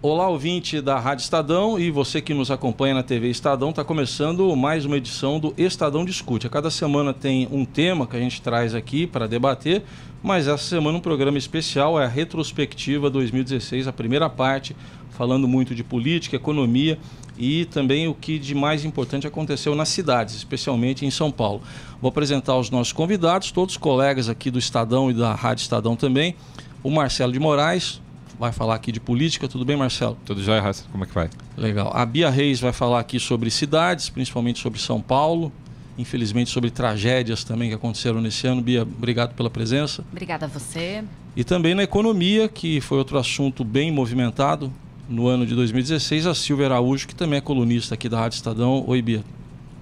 Olá, ouvinte da Rádio Estadão e você que nos acompanha na TV Estadão. Está começando mais uma edição do Estadão Discute. A cada semana tem um tema que a gente traz aqui para debater, mas essa semana um programa especial é a Retrospectiva 2016, a primeira parte, falando muito de política, economia e também o que de mais importante aconteceu nas cidades, especialmente em São Paulo. Vou apresentar os nossos convidados, todos colegas aqui do Estadão e da Rádio Estadão também. O Marcelo de Moraes vai falar aqui de política. Tudo bem, Marcelo? Tudo jóia, Raça. Como é que vai? Legal. A Bia Reis vai falar aqui sobre cidades, principalmente sobre São Paulo. Infelizmente sobre tragédias também que aconteceram nesse ano. Bia, obrigado pela presença. Obrigada a você. E também na economia, que foi outro assunto bem movimentado no ano de 2016, a Silvia Araújo, que também é colunista aqui da Rádio Estadão. Oi, Bia.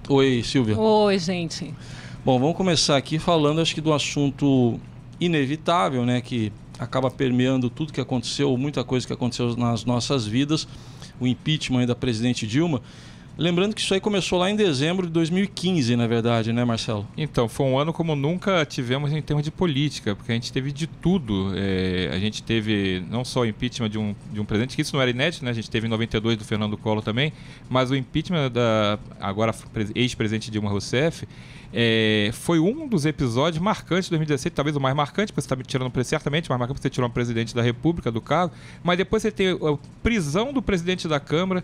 Oi, Silvia. Oi, gente. Bom, vamos começar aqui falando, acho que do assunto inevitável, né, que acaba permeando tudo que aconteceu, muita coisa que aconteceu nas nossas vidas, o impeachment da presidente Dilma. Lembrando que isso aí começou lá em dezembro de 2015, na verdade, né, Marcelo? Então, foi um ano como nunca tivemos em termos de política, porque a gente teve de tudo. A gente teve não só o impeachment de um presidente, que isso não era inédito, né? A gente teve em 92 do Fernando Collor também, mas o impeachment da agora ex-presidente Dilma Rousseff foi um dos episódios marcantes de 2016, talvez o mais marcante, porque você está me tirando certamente, mais marcante porque você tirou um presidente da República do cargo, mas depois você tem a prisão do presidente da Câmara,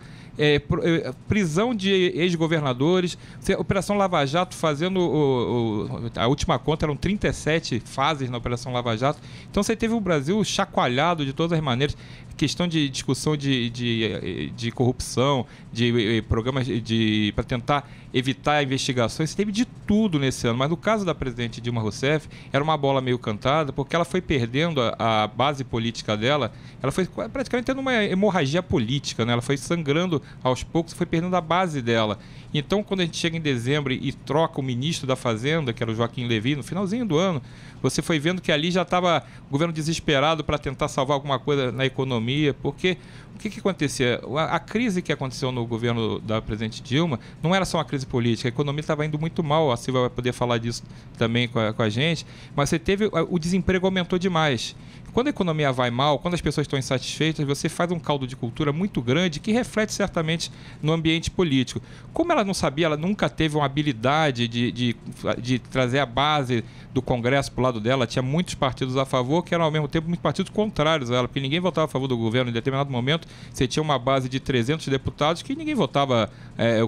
prisão de ex-governadores, Operação Lava Jato fazendo a última conta, eram 37 fases na Operação Lava Jato. Então você teve o Brasil chacoalhado de todas as maneiras, questão de discussão de corrupção, de programas para tentar evitar investigações. Você teve de tudo nesse ano, mas no caso da presidente Dilma Rousseff, era uma bola meio cantada, porque ela foi perdendo a base política dela, ela foi praticamente tendo uma hemorragia política, né? Ela foi sangrando aos poucos, foi perdendo a base dela. Então, quando a gente chega em dezembro e troca o ministro da Fazenda, que era o Joaquim Levy, no finalzinho do ano, você foi vendo que ali já estava o governo desesperado para tentar salvar alguma coisa na economia, porque o que acontecia? A crise que aconteceu no governo da presidente Dilma não era só uma crise política, a economia estava indo muito mal, a Silvia vai poder falar disso também com a gente, mas você teve, o desemprego aumentou demais. Quando a economia vai mal, quando as pessoas estão insatisfeitas, você faz um caldo de cultura muito grande que reflete certamente no ambiente político. Como ela não sabia, ela nunca teve uma habilidade de trazer a base do Congresso para o lado dela, tinha muitos partidos a favor, que eram ao mesmo tempo muitos partidos contrários a ela, porque ninguém votava a favor do governo. Em determinado momento, você tinha uma base de 300 deputados que ninguém votava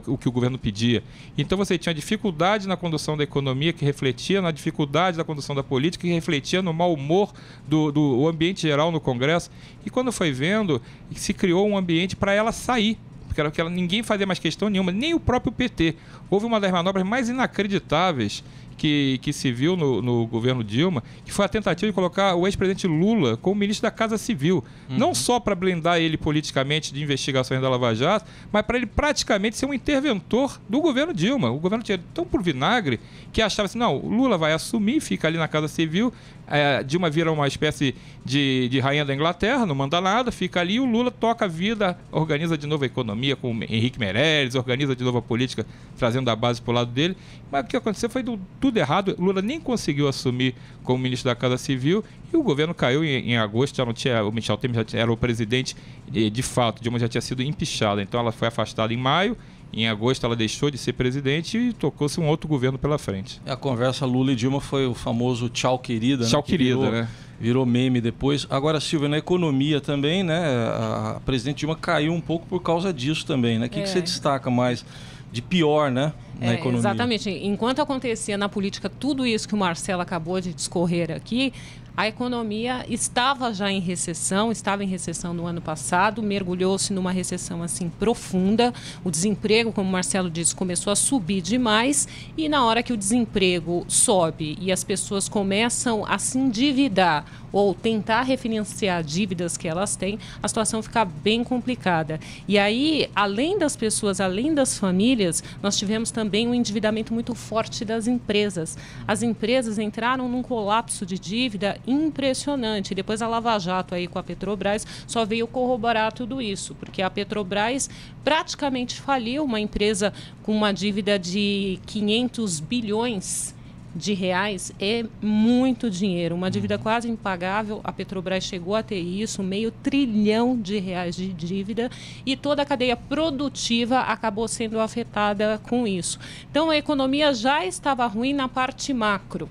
o que o governo pedia. Então você tinha dificuldade na condução da economia, que refletia na dificuldade da condução da política, que refletia no mau humor do ambiente geral no Congresso. E quando foi vendo, se criou um ambiente para ela sair, porque ninguém fazia mais questão nenhuma, nem o próprio PT. Houve uma das manobras mais inacreditáveis que se viu no governo Dilma, que foi a tentativa de colocar o ex-presidente Lula como ministro da Casa Civil. Não só para blindar ele politicamente de investigações da Lava Jato, mas para ele praticamente ser um interventor do governo Dilma. O governo tinha tão por vinagre que achava assim, não, o Lula vai assumir, fica ali na Casa Civil, Dilma vira uma espécie de rainha da Inglaterra, não manda nada, fica ali, o Lula toca a vida, organiza de novo a economia com o Henrique Meirelles, organiza de novo a política, trazendo a base para o lado dele. Mas o que aconteceu foi tudo errado. Lula nem conseguiu assumir como ministro da Casa Civil e o governo caiu em agosto. Já não tinha, o Michel Temer já era o presidente de fato. Dilma já tinha sido empichada, então ela foi afastada em maio. Em agosto ela deixou de ser presidente e tocou-se um outro governo pela frente. A conversa Lula e Dilma foi o famoso tchau querida, tchau, né? Querida, né? Virou meme depois. Agora, Silvia, na economia também, né? A presidente Dilma caiu um pouco por causa disso também, né? O que você destaca mais de pior, né? Na economia? Exatamente. Enquanto acontecia na política tudo isso que o Marcelo acabou de discorrer aqui, a economia estava já em recessão, estava em recessão no ano passado, mergulhou-se numa recessão assim profunda. O desemprego, como o Marcelo disse, começou a subir demais e na hora que o desemprego sobe e as pessoas começam a se endividar ou tentar refinanciar dívidas que elas têm, a situação fica bem complicada. E aí, além das pessoas, além das famílias, nós tivemos também um endividamento muito forte das empresas. As empresas entraram num colapso de dívida impressionante. Depois a Lava Jato aí com a Petrobras só veio corroborar tudo isso, porque a Petrobras praticamente faliu, uma empresa com uma dívida de 500 bilhões de reais é muito dinheiro, uma dívida quase impagável. A Petrobras chegou a ter isso, R$500 bilhão de dívida, e toda a cadeia produtiva acabou sendo afetada com isso. Então, a economia já estava ruim na parte macro.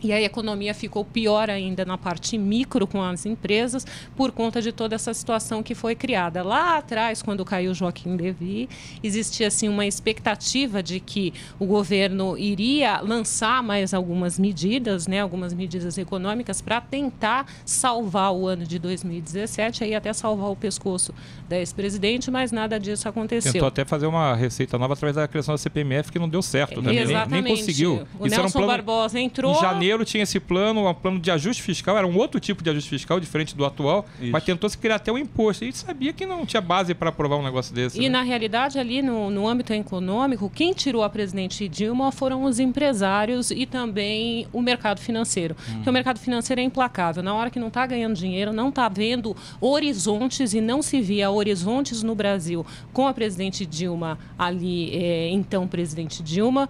E a economia ficou pior ainda na parte micro com as empresas por conta de toda essa situação que foi criada. Lá atrás, quando caiu Joaquim Levy, existia assim, uma expectativa de que o governo iria lançar mais algumas medidas, né, algumas medidas econômicas para tentar salvar o ano de 2017, aí até salvar o pescoço da ex-presidente, mas nada disso aconteceu. Tentou até fazer uma receita nova através da criação da CPMF, que não deu certo, né? Exatamente. Nem conseguiu. O Nelson Barbosa entrou... Em janeiro tinha esse plano, um plano de ajuste fiscal, era um outro tipo de ajuste fiscal, diferente do atual, mas tentou se criar até um imposto. E sabia que não tinha base para aprovar um negócio desse. E, na realidade, ali no âmbito econômico, quem tirou a presidente Dilma foram os empresários e também o mercado financeiro. Porque o mercado financeiro é implacável. Na hora que não está ganhando dinheiro, não está vendo horizontes, e não se via horizontes no Brasil com a presidente Dilma ali, então presidente Dilma,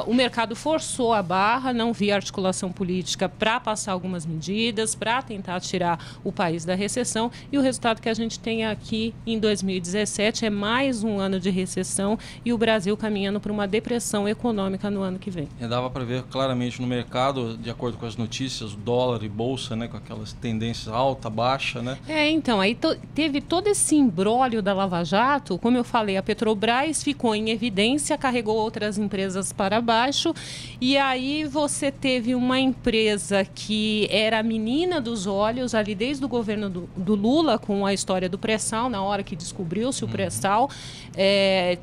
o mercado forçou a barra, não via articulação política para passar algumas medidas, para tentar tirar o país da recessão, e o resultado que a gente tem aqui em 2017 é mais um ano de recessão e o Brasil caminhando para uma depressão econômica no ano que vem. Dava para ver claramente no mercado, de acordo com as notícias, dólar e bolsa, né, com aquelas tendências alta, baixa, né? Então, aí teve todo esse imbróglio da Lava Jato. Como eu falei, a Petrobras ficou em evidência, carregou outras empresas para baixo, e aí você teve uma empresa que era a menina dos olhos ali desde o governo do Lula, com a história do pré-sal, na hora que descobriu-se o pré-sal,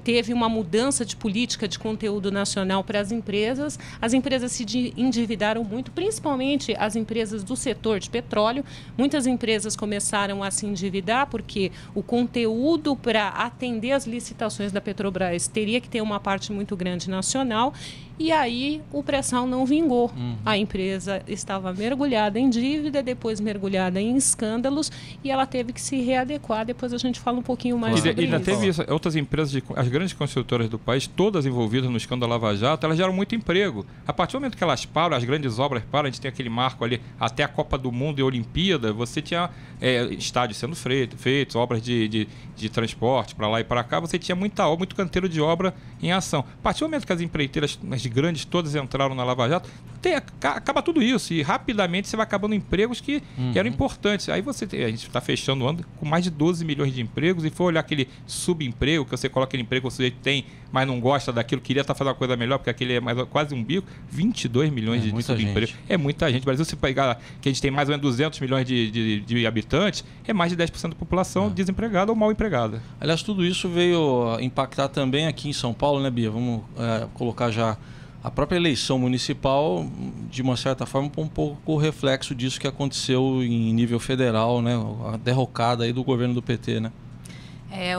teve uma mudança de política de conteúdo nacional para as empresas se endividaram muito, principalmente as empresas do setor de petróleo. Muitas empresas começaram a se endividar porque o conteúdo para atender as licitações da Petrobras teria que ter uma parte muito grande nacional, e aí o pré-sal não vingou. A empresa estava mergulhada em dívida, depois mergulhada em escândalos, e ela teve que se readequar. Depois a gente fala um pouquinho mais sobre isso. E ainda teve isso, outras empresas, as grandes construtoras do país, todas envolvidas no escândalo Lava Jato, elas geram muito emprego. A partir do momento que elas param, as grandes obras param, a gente tem aquele marco ali, até a Copa do Mundo e a Olimpíada, você tinha estádios sendo feitos, obras de transporte para lá e para cá, você tinha muita obra, muito canteiro de obra em ação. A partir do momento que as empreiteiras, as grandes, todas entraram na Lava Jato, acaba tudo isso, e rapidamente você vai acabando empregos que eram importantes. Aí a gente está fechando o ano com mais de 12 milhões de empregos, e for olhar aquele subemprego, que você coloca aquele emprego que você tem, mas não gosta daquilo, queria estar fazendo uma coisa melhor, porque aquele é quase um bico, 22 milhões de subemprego. É muita gente. No Brasil, se pegar que a gente tem mais ou menos 200 milhões de habitantes, é mais de 10% da população desempregada ou mal empregada. Aliás, tudo isso veio impactar também aqui em São Paulo, né, Bia? Vamos colocar já a própria eleição municipal, de uma certa forma, um pouco reflexo disso que aconteceu em nível federal, né? A derrocada aí do governo do PT, né?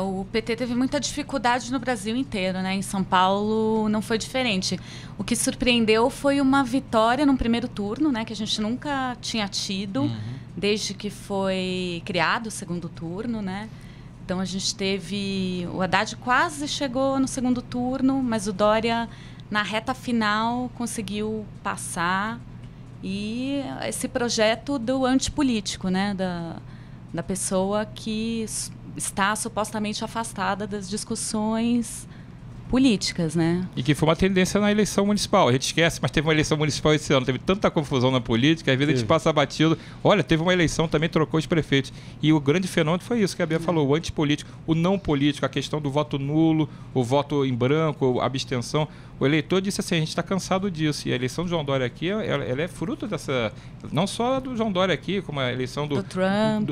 O PT teve muita dificuldade no Brasil inteiro, né? Em São Paulo não foi diferente. O que surpreendeu foi uma vitória no primeiro turno, né? Que a gente nunca tinha tido desde que foi criado o segundo turno, né? Então a gente teve... O Haddad quase chegou no segundo turno, mas o Dória, na reta final, conseguiu passar. E esse projeto do antipolítico, né? Da pessoa que está supostamente afastada das discussões políticas, né? E que foi uma tendência na eleição municipal. A gente esquece, mas teve uma eleição municipal esse ano. Teve tanta confusão na política, às vezes a gente passa batido. Olha, teve uma eleição, também trocou os prefeitos. E o grande fenômeno foi isso que a Bia falou, o antipolítico, o não político, a questão do voto nulo, o voto em branco, a abstenção. O eleitor disse assim, a gente está cansado disso. E a eleição do João Dória aqui, ela é fruto dessa... Não só do João Dória aqui, como a eleição do Trump.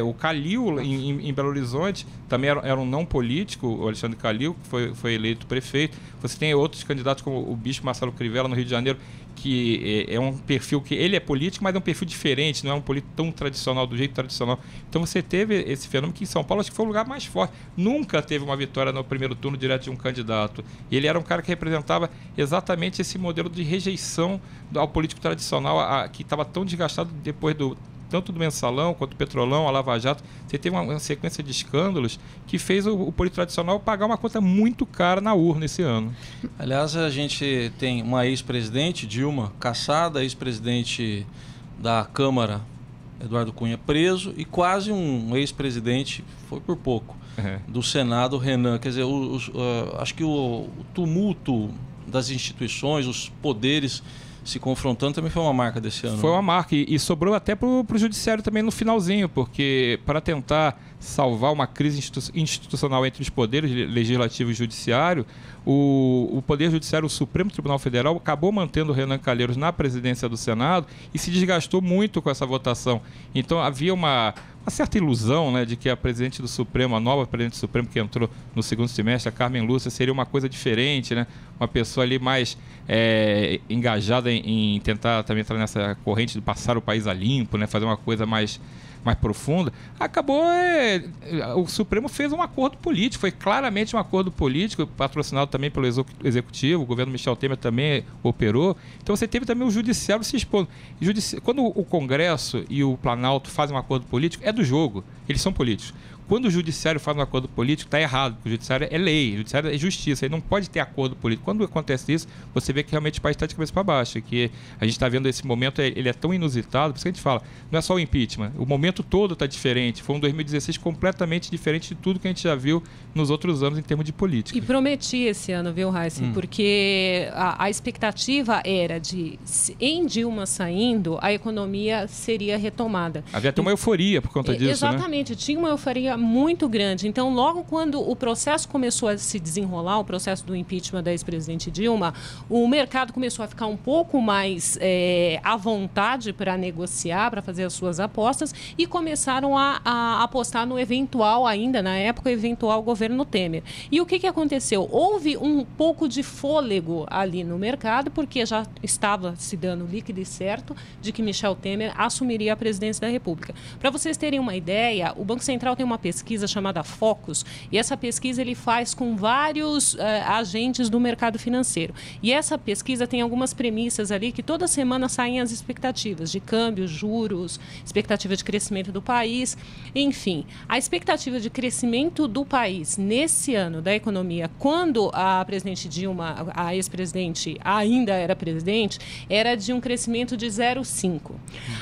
O Calil, em Belo Horizonte, também era um não político, o Alexandre Calil, que foi eleito prefeito. Você tem outros candidatos, como o Bispo Marcelo Crivella, no Rio de Janeiro, que é um perfil que ele é político, mas é um perfil diferente, não é um político tão tradicional, do jeito tradicional. Então você teve esse fenômeno que em São Paulo acho que foi o lugar mais forte. Nunca teve uma vitória no primeiro turno direto de um candidato. E ele era um cara que representava exatamente esse modelo de rejeição ao político tradicional, que estava tão desgastado depois tanto do Mensalão quanto do Petrolão, a Lava Jato. Você teve uma sequência de escândalos que fez o político tradicional pagar uma conta muito cara na urna esse ano. Aliás, a gente tem uma ex-presidente, Dilma, caçada, ex-presidente da Câmara, Eduardo Cunha, preso, e quase um ex-presidente, foi por pouco, do Senado, Renan. Quer dizer, acho que o tumulto das instituições, os poderes se confrontando também foi uma marca desse ano. Foi uma marca e sobrou até para o judiciário também no finalzinho, porque para tentar salvar uma crise institucional entre os poderes legislativo e judiciário, o Poder Judiciário, o Supremo Tribunal Federal, acabou mantendo o Renan Calheiros na presidência do Senado e se desgastou muito com essa votação. Então havia uma certa ilusão, né, de que a presidente do Supremo, a nova presidente do Supremo que entrou no segundo semestre, a Carmen Lúcia, seria uma coisa diferente, né? Uma pessoa ali mais engajada em tentar também entrar nessa corrente de passar o país a limpo, né? Fazer uma coisa mais profunda. Acabou, o Supremo fez um acordo político, foi claramente um acordo político, patrocinado também pelo Executivo, o governo Michel Temer também operou. Então você teve também o Judiciário se expondo. Quando o Congresso e o Planalto fazem um acordo político, é do jogo, eles são políticos. Quando o Judiciário faz um acordo político, está errado, porque o Judiciário é lei, o Judiciário é justiça, ele não pode ter acordo político. Quando acontece isso, você vê que realmente o país está de cabeça para baixo, que a gente está vendo esse momento, ele é tão inusitado, por isso que a gente fala, não é só o impeachment, o momento todo está diferente, foi um 2016 completamente diferente de tudo que a gente já viu nos outros anos em termos de política. E prometi esse ano, viu, Raíssa? Porque a expectativa era de, em Dilma saindo, a economia seria retomada. Havia até uma euforia por conta disso, exatamente, né? Tinha uma euforia muito grande. Então, logo quando o processo começou a se desenrolar, o processo do impeachment da ex-presidente Dilma, o mercado começou a ficar um pouco mais à vontade para negociar, para fazer as suas apostas, e começaram a apostar no eventual, ainda na época, eventual governo Temer. E o que aconteceu? Houve um pouco de fôlego ali no mercado, porque já estava se dando líquido e certo de que Michel Temer assumiria a presidência da República. Para vocês terem uma ideia, o Banco Central tem uma pesquisa chamada Focus, e essa pesquisa ele faz com vários agentes do mercado financeiro. E essa pesquisa tem algumas premissas ali que toda semana saem as expectativas de câmbio, juros, expectativa de crescimento do país, enfim. A expectativa de crescimento do país nesse ano da economia, quando a presidente Dilma, a ex-presidente, ainda era presidente, era de um crescimento de 0,5.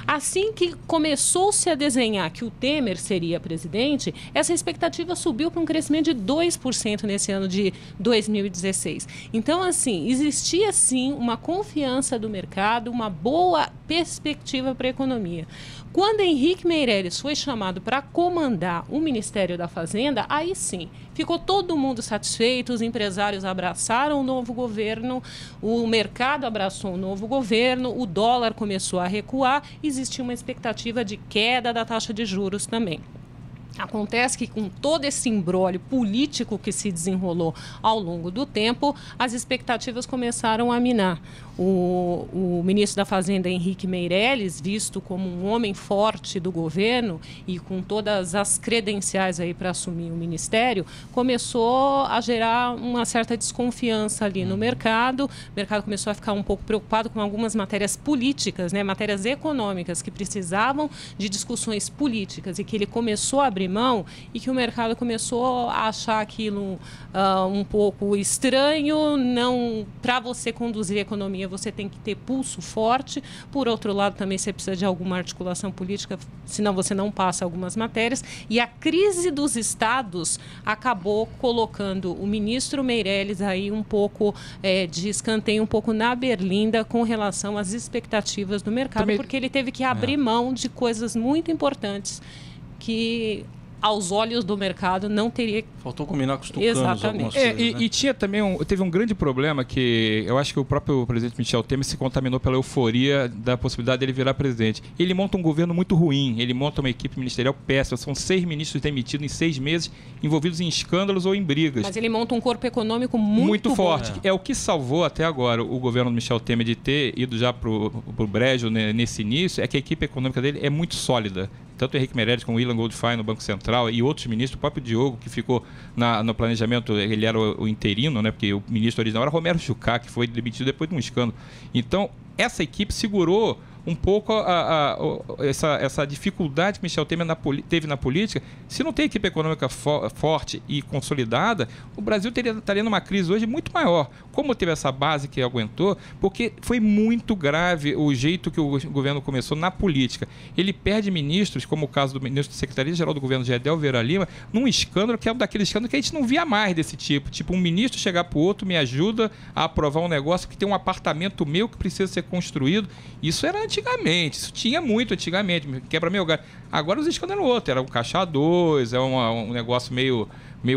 Assim que começou-se a desenhar que o Temer seria presidente, essa expectativa subiu para um crescimento de 2% nesse ano de 2016. Então, assim, existia sim uma confiança do mercado, uma boa perspectiva para a economia. Quando Henrique Meirelles foi chamado para comandar o Ministério da Fazenda, aí sim, ficou todo mundo satisfeito, os empresários abraçaram o novo governo, o mercado abraçou o novo governo, o dólar começou a recuar, existia uma expectativa de queda da taxa de juros também. Acontece que com todo esse imbróglio político que se desenrolou ao longo do tempo, as expectativas começaram a minar. O ministro da Fazenda, Henrique Meirelles, visto como um homem forte do governo e com todas as credenciais aí para assumir o ministério, começou a gerar uma certa desconfiança ali no mercado. O mercado começou a ficar um pouco preocupado com algumas matérias políticas, né, matérias econômicas que precisavam de discussões políticas e que ele começou a abrir mão e que o mercado começou a achar aquilo um pouco estranho. Não, para você conduzir a economia, você tem que ter pulso forte. Por outro lado, também você precisa de alguma articulação política, senão você não passa algumas matérias. E a crise dos estados acabou colocando o ministro Meirelles aí um pouco de escanteio, um pouco na berlinda com relação às expectativas do mercado, também, porque ele teve que abrir mão de coisas muito importantes que, aos olhos do mercado, não teria... Faltou combinar com os tucanos. Exatamente. Coisas, né? E tinha também teve um grande problema que eu acho que o próprio presidente Michel Temer se contaminou pela euforia da possibilidade dele virar presidente. Ele monta um governo muito ruim, ele monta uma equipe ministerial péssima, são 6 ministros demitidos em 6 meses, envolvidos em escândalos ou em brigas. Mas ele monta um corpo econômico muito forte. É o que salvou até agora o governo do Michel Temer de ter ido já para o brejo, né, nesse início, é que a equipe econômica dele é muito sólida. Tanto o Henrique Meirelles como o Ilan Goldfein no Banco Central e outros ministros, o próprio Diogo, que ficou no planejamento, ele era o interino, né, porque o ministro original era Romero Jucá, que foi demitido depois de um escândalo. Então, essa equipe segurou um pouco essa dificuldade que Michel Temer teve na política. Se não tem equipe econômica forte e consolidada, o Brasil estaria numa crise hoje muito maior. Como teve essa base que aguentou, porque foi muito grave o jeito que o governo começou na política. Ele perde ministros, como o caso do ministro da Secretaria-Geral do Governo, Gedel Vieira Lima, num escândalo que é um daqueles escândalos que a gente não via mais desse tipo. Tipo, um ministro chegar para o outro, me ajuda a aprovar um negócio que tem um apartamento meu que precisa ser construído. Isso era antigamente, isso tinha muito antigamente, quebra meu galho. Agora os escândalos outros, era um caixa 2, é um negócio meio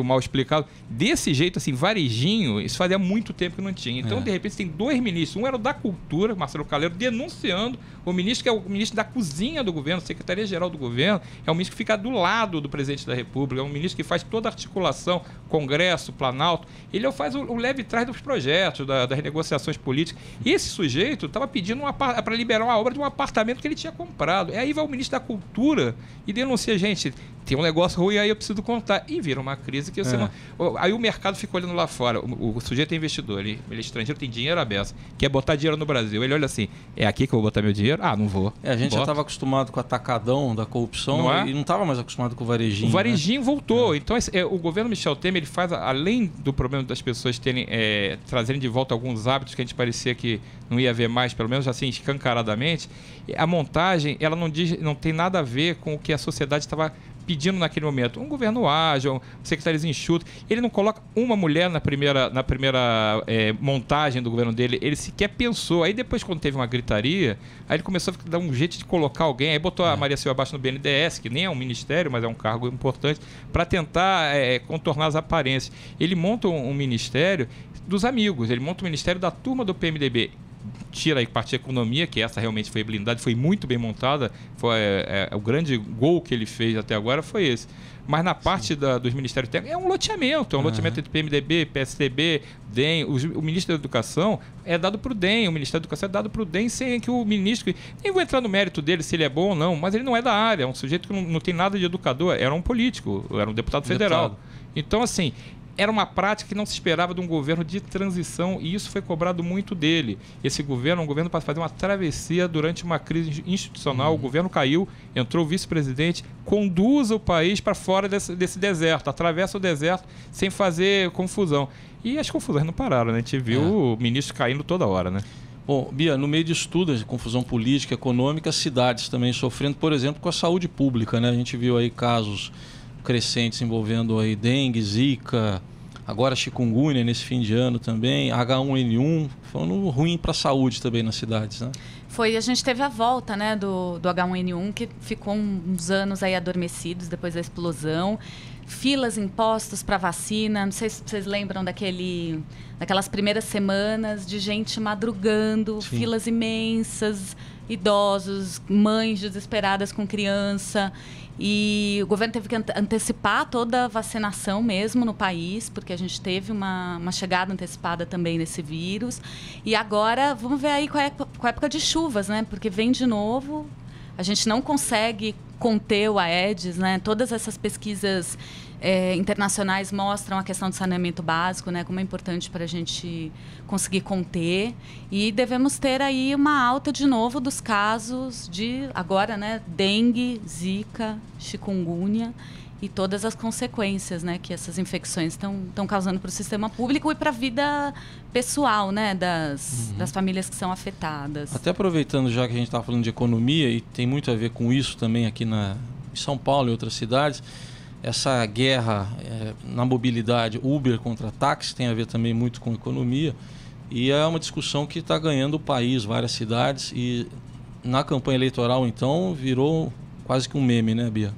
mal explicado. Desse jeito, assim, varejinho, isso fazia muito tempo que não tinha. Então, de repente, tem 2 ministros. Um era o da Cultura, Marcelo Calero, denunciando o ministro que é o ministro da cozinha do governo, Secretaria-Geral do Governo, é um ministro que fica do lado do presidente da República, é um ministro que faz toda a articulação, Congresso, Planalto. Ele faz o leve trás dos projetos, das renegociações políticas. E esse sujeito estava pedindo para liberar uma obra de um apartamento que ele tinha comprado. E aí vai o ministro da Cultura e denuncia, gente, tem um negócio ruim aí, eu preciso contar. E vira uma crise que você não... Aí o mercado fica olhando lá fora. O sujeito é investidor, ele é estrangeiro, tem dinheiro aberto, quer botar dinheiro no Brasil. Ele olha assim, é aqui que eu vou botar meu dinheiro? Ah, não vou. A gente já estava acostumado com o atacadão da corrupção e não estava mais acostumado com o varejinho. O varejinho voltou. Então, o governo Michel Temer, ele faz, além do problema das pessoas trazerem de volta alguns hábitos que a gente parecia que não ia ver mais, pelo menos assim, escancaradamente, a montagem, ela não tem nada a ver com o que a sociedade estava pedindo naquele momento. Um governo ágil, secretários enxutos. Ele não coloca uma mulher na primeira montagem do governo dele. Ele sequer pensou. Aí depois, quando teve uma gritaria, aí ele começou a dar um jeito de colocar alguém. Aí botou a Maria Silva Bastos no BNDES, que nem é um ministério, mas é um cargo importante, para tentar contornar as aparências. Ele monta um ministério dos amigos. Ele monta um ministério da turma do PMDB. Tira aí parte da economia, que essa realmente foi blindada, foi muito bem montada, o grande gol que ele fez até agora foi esse. Mas na parte dos ministérios técnicos, é um loteamento entre PMDB, PSDB, DEM. O ministro da Educação é dado para o DEM, o Ministério da Educação é dado para o DEM, sem que o ministro... Nem vou entrar no mérito dele, se ele é bom ou não, mas ele não é da área, é um sujeito que não tem nada de educador, era um político, era um deputado federal. Então, assim... Era uma prática que não se esperava de um governo de transição e isso foi cobrado muito dele. Esse governo é um governo para fazer uma travessia durante uma crise institucional. O governo caiu, entrou o vice-presidente, conduza o país para fora desse deserto, atravessa o deserto sem fazer confusão. E as confusões não pararam, né? A gente viu o ministro caindo toda hora, né? Bom, Bia, no meio disso tudo, de confusão política, econômica, cidades também sofrendo, por exemplo, com a saúde pública, né? A gente viu aí casos crescentes envolvendo aí dengue, zika, agora chikungunya nesse fim de ano também, H1N1, falando ruim para a saúde também nas cidades, né? A gente teve a volta, né, do H1N1, que ficou uns anos aí adormecidos depois da explosão, filas em postos para vacina, não sei se vocês lembram daquelas primeiras semanas de gente madrugando, filas imensas, idosos, mães desesperadas com criança. E o governo teve que antecipar toda a vacinação mesmo no país, porque a gente teve uma chegada antecipada também nesse vírus. E agora, vamos ver aí com a época de chuvas, né? Porque vem de novo, a gente não consegue conter o Aedes, né? Todas essas pesquisas internacionais mostram a questão do saneamento básico, né? Como é importante para a gente conseguir conter. E devemos ter aí uma alta de novo dos casos de, agora, né? Dengue, zika, chikungunya e todas as consequências, né? Que essas infecções estão causando para o sistema público e para a vida pessoal, né? Das famílias que são afetadas. Até aproveitando já que a gente estava falando de economia e tem muito a ver com isso também aqui em São Paulo e outras cidades, essa guerra na mobilidade, Uber contra táxi, tem a ver também muito com economia. E é uma discussão que está ganhando o país, várias cidades. E na campanha eleitoral, então, virou quase que um meme, né, Bia?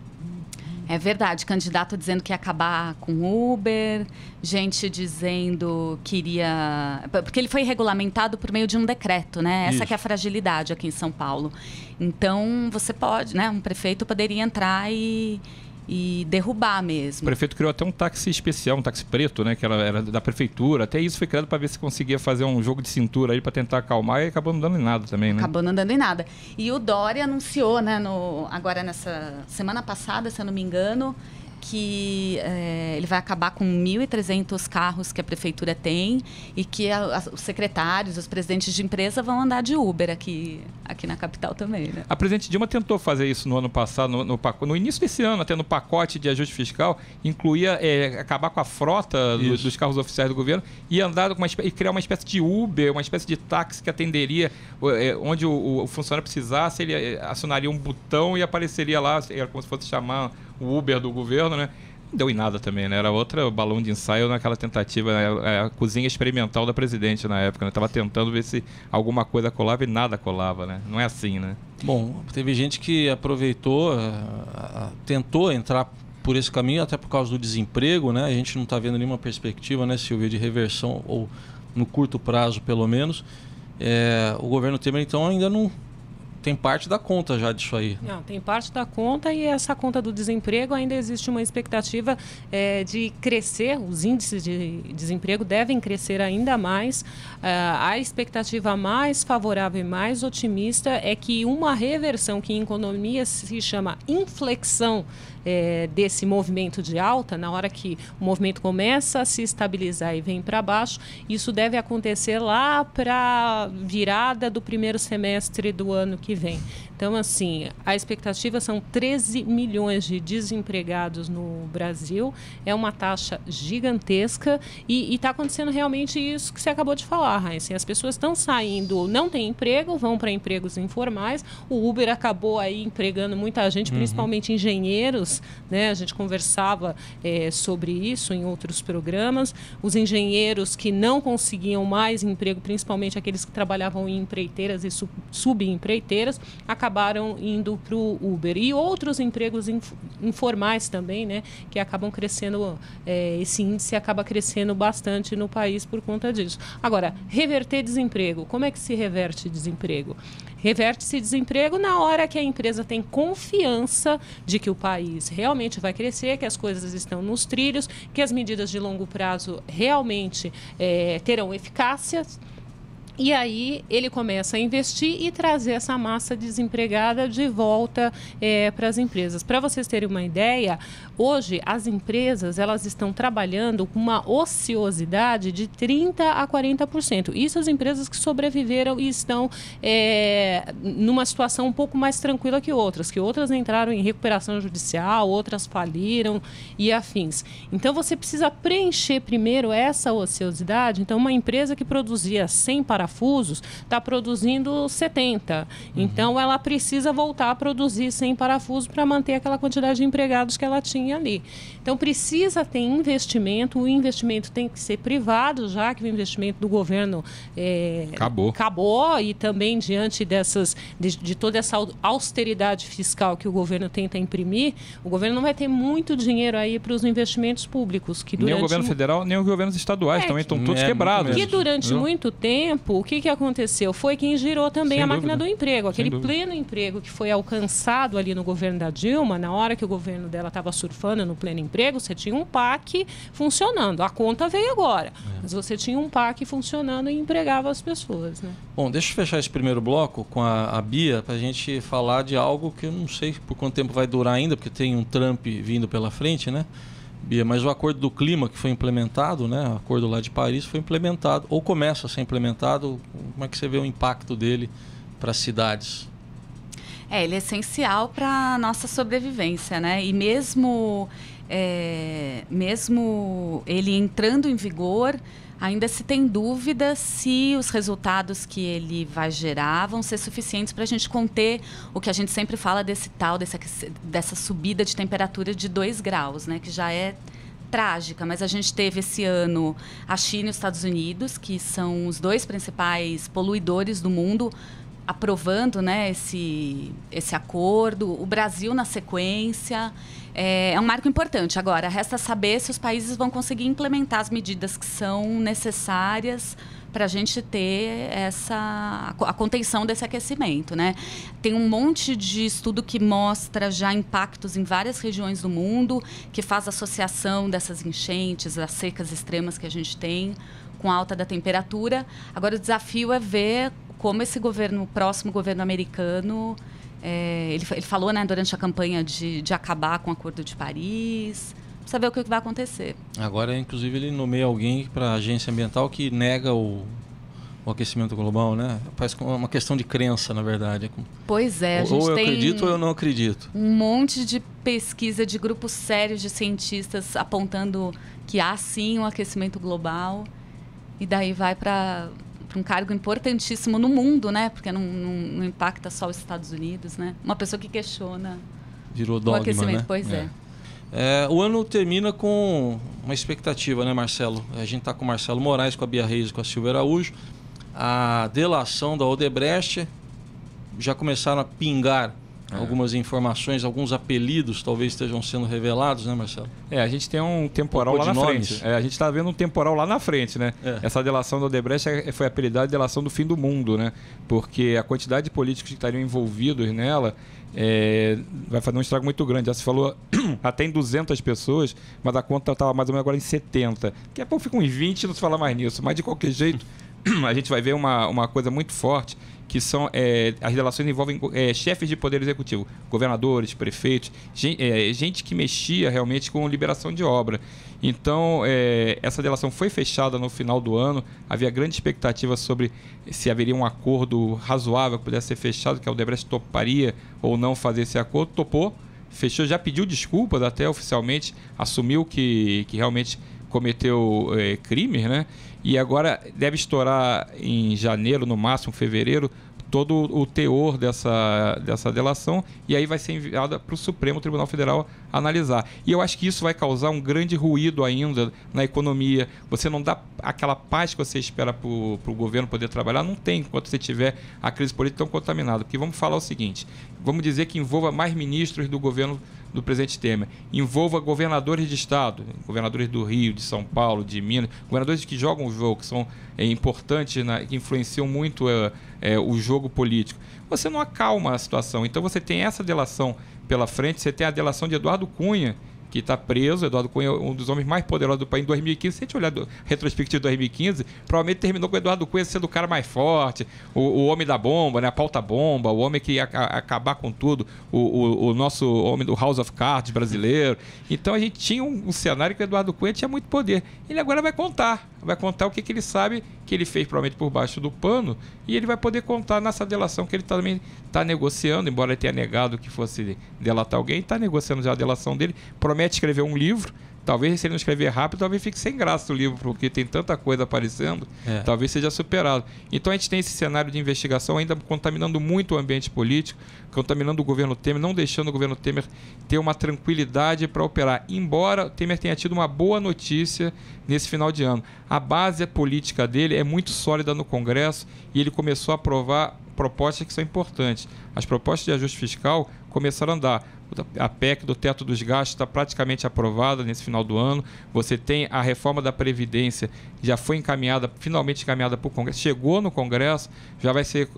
É verdade, candidato dizendo que ia acabar com Uber, gente dizendo que iria... Porque ele foi regulamentado por meio de um decreto, né? Essa que é a fragilidade aqui em São Paulo. Então, você pode, né? Um prefeito poderia entrar e derrubar mesmo. O prefeito criou até um táxi especial, um táxi preto, né, que era da prefeitura. Até isso foi criado para ver se conseguia fazer um jogo de cintura aí para tentar acalmar e acabou não dando em nada também, né? Acabou não dando em nada. E o Dória anunciou, né, agora nessa semana passada, se eu não me engano, que ele vai acabar com 1.300 carros que a prefeitura tem e que os secretários, os presidentes de empresa vão andar de Uber aqui na capital também, né? A presidente Dilma tentou fazer isso no ano passado, no início desse ano, até no pacote de ajuste fiscal, incluía acabar com a frota dos carros oficiais do governo e andar e criar uma espécie de Uber, uma espécie de táxi que atenderia onde o funcionário precisasse, ele acionaria um botão e apareceria lá, era como se fosse chamar o Uber do governo, né? Não deu em nada também, né? Era outro balão de ensaio naquela tentativa, né? A cozinha experimental da presidente na época, né? Estava tentando ver se alguma coisa colava e nada colava, né? Não é assim, né? Bom, teve gente que aproveitou, tentou entrar por esse caminho, até por causa do desemprego, né? A gente não está vendo nenhuma perspectiva, né, Silvia, de reversão, ou no curto prazo, pelo menos. O governo Temer, então, ainda não tem parte da conta já disso aí. Não, tem parte da conta, e essa conta do desemprego ainda existe uma expectativa de crescer, os índices de desemprego devem crescer ainda mais. A expectativa mais favorável e mais otimista é que uma reversão, que em economia se chama inflexão, desse movimento de alta, na hora que o movimento começa a se estabilizar e vem para baixo, isso deve acontecer lá para virada do primeiro semestre do ano que vem. Então, assim, a expectativa são 13 milhões de desempregados no Brasil, é uma taxa gigantesca e está acontecendo realmente isso que você acabou de falar, Raíssa. As pessoas estão saindo, não têm emprego, vão para empregos informais. O Uber acabou aí empregando muita gente, principalmente engenheiros, né? A gente conversava sobre isso em outros programas. Os engenheiros que não conseguiam mais emprego, principalmente aqueles que trabalhavam em empreiteiras e subempreiteiras, acabaram indo para o Uber. E outros empregos informais também, né, que acabam crescendo, esse índice acaba crescendo bastante no país por conta disso. Agora, reverter desemprego. Como é que se reverte desemprego? Reverte-se desemprego na hora que a empresa tem confiança de que o país realmente vai crescer, que as coisas estão nos trilhos, que as medidas de longo prazo realmente terão eficácia. E aí ele começa a investir e trazer essa massa desempregada de volta para as empresas. Para vocês terem uma ideia, hoje as empresas elas estão trabalhando com uma ociosidade de 30% a 40%. Isso as empresas que sobreviveram e estão numa situação um pouco mais tranquila que outras entraram em recuperação judicial, outras faliram e afins. Então você precisa preencher primeiro essa ociosidade. Então uma empresa que produzia 100 parafusos está produzindo 70. Então, ela precisa voltar a produzir 100 parafusos para manter aquela quantidade de empregados que ela tinha ali. Então, precisa ter investimento. O investimento tem que ser privado, já que o investimento do governo acabou. E também, diante de toda essa austeridade fiscal que o governo tenta imprimir, o governo não vai ter muito dinheiro aí para os investimentos públicos. Nem o governo federal, nem os governos estaduais também estão todos quebrados. Que durante muito tempo, o que aconteceu? Foi quem girou também a máquina do emprego. Aquele pleno emprego que foi alcançado ali no governo da Dilma, na hora que o governo dela estava surfando no pleno emprego, você tinha um PAC funcionando. A conta veio agora. Mas você tinha um PAC funcionando e empregava as pessoas, né? Bom, deixa eu fechar esse primeiro bloco com a Bia para a gente falar de algo que eu não sei por quanto tempo vai durar ainda, porque tem um Trump vindo pela frente, né? Bia, mas o acordo do clima que foi implementado, né, o acordo lá de Paris foi implementado, ou começa a ser implementado, como é que você vê o impacto dele para as cidades? Ele é essencial para a nossa sobrevivência, né? E mesmo ele entrando em vigor, ainda se tem dúvida se os resultados que ele vai gerar vão ser suficientes para a gente conter o que a gente sempre fala dessa subida de temperatura de 2 graus, né? Que já é trágica, mas a gente teve esse ano a China e os Estados Unidos, que são os 2 principais poluidores do mundo, aprovando, né, esse acordo. O Brasil na sequência. É um marco importante. Agora, resta saber se os países vão conseguir implementar as medidas que são necessárias para a gente ter a contenção desse aquecimento, né? Tem um monte de estudo que mostra já impactos em várias regiões do mundo, que faz associação dessas enchentes, das secas extremas que a gente tem com a alta da temperatura. Agora, o desafio é ver como esse próximo governo americano Ele falou, né, durante a campanha de acabar com o Acordo de Paris. Precisa ver o que vai acontecer. Agora, inclusive, ele nomeia alguém para a agência ambiental que nega o aquecimento global, né? Parece uma questão de crença, na verdade. Pois é, a gente ou eu tem acredito ou eu não acredito. Um monte de pesquisa de grupos sérios de cientistas apontando que há sim um aquecimento global, e daí vai para um cargo importantíssimo no mundo, né? Porque não impacta só os Estados Unidos, né? Uma pessoa que questiona Virou dogma, o aquecimento, né? Pois é. O ano termina com uma expectativa, né, Marcelo? A gente está com o Marcelo Moraes, com a Bia Reis e com a Silvia Araújo. A delação da Odebrecht, já começaram a pingar algumas informações, alguns apelidos talvez estejam sendo revelados, né, Marcelo? A gente tem um temporal lá na frente. A gente está vendo um temporal lá na frente, né? Essa delação da Odebrecht foi apelidada de delação do fim do mundo, né? Porque a quantidade de políticos que estariam envolvidos nela vai fazer um estrago muito grande. Já se falou até em 200 pessoas, mas a conta estava mais ou menos agora em 70. Daqui a pouco fica uns 20 e não se fala mais nisso. Mas de qualquer jeito, a gente vai ver uma coisa muito forte, que são as relações envolvem chefes de poder executivo, governadores, prefeitos, gente que mexia realmente com liberação de obra. Então, essa delação foi fechada no final do ano. Havia grande expectativa sobre se haveria um acordo razoável que pudesse ser fechado, que a Odebrecht toparia ou não fazer esse acordo. Topou, fechou, já pediu desculpas até oficialmente, assumiu que realmente cometeu crimes, né? E agora deve estourar em janeiro, no máximo fevereiro, todo o teor dessa delação, e aí vai ser enviada para o Supremo Tribunal Federal analisar. E eu acho que isso vai causar um grande ruído ainda na economia. Você não dá aquela paz que você espera para o governo poder trabalhar, não tem enquanto você tiver a crise política tão contaminada. Porque vamos falar o seguinte, vamos dizer que envolva mais ministros do governo do presidente Temer, envolva governadores de estado, governadores do Rio, de São Paulo, de Minas, governadores que jogam o jogo, que são importantes, que influenciam muito o jogo político. Você não acalma a situação. Então você tem essa delação pela frente, você tem a delação de Eduardo Cunha, que está preso. Eduardo Cunha é um dos homens mais poderosos do país em 2015. Se a gente olhar a retrospectiva de 2015, provavelmente terminou com o Eduardo Cunha sendo o cara mais forte, o homem da bomba, né? A pauta bomba, o homem que ia acabar com tudo, o nosso homem do House of Cards brasileiro. Então a gente tinha um cenário que o Eduardo Cunha tinha muito poder. Ele agora vai contar o que ele sabe que ele fez, provavelmente por baixo do pano, e ele vai poder contar nessa delação que ele também está negociando, embora ele tenha negado que fosse delatar alguém, está negociando já a delação dele, promete escrever um livro. Talvez, se ele não escrever rápido, talvez fique sem graça o livro, porque tem tanta coisa aparecendo, talvez seja superado. Então a gente tem esse cenário de investigação ainda contaminando muito o ambiente político, contaminando o governo Temer, não deixando o governo Temer ter uma tranquilidade para operar. Embora o Temer tenha tido uma boa notícia nesse final de ano. A base política dele é muito sólida no Congresso e ele começou a aprovar propostas que são importantes. As propostas de ajuste fiscal começaram a andar. A PEC do teto dos gastos está praticamente aprovada nesse final do ano. Você tem a reforma da Previdência, já foi encaminhada, finalmente encaminhada para o Congresso, chegou no Congresso, já vai ser,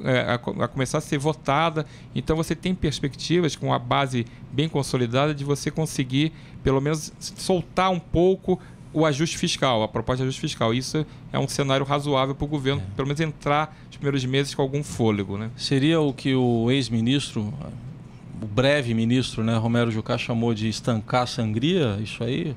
a começar a ser votada. Então você tem perspectivas com a base bem consolidada de você conseguir, pelo menos, soltar um pouco o ajuste fiscal, a proposta de ajuste fiscal. Isso é um cenário razoável para o governo, pelo menos entrar nos primeiros meses com algum fôlego, né? Seria o que o ex-ministro, o breve ministro, né, Romero Jucá, chamou de estancar a sangria? Isso aí,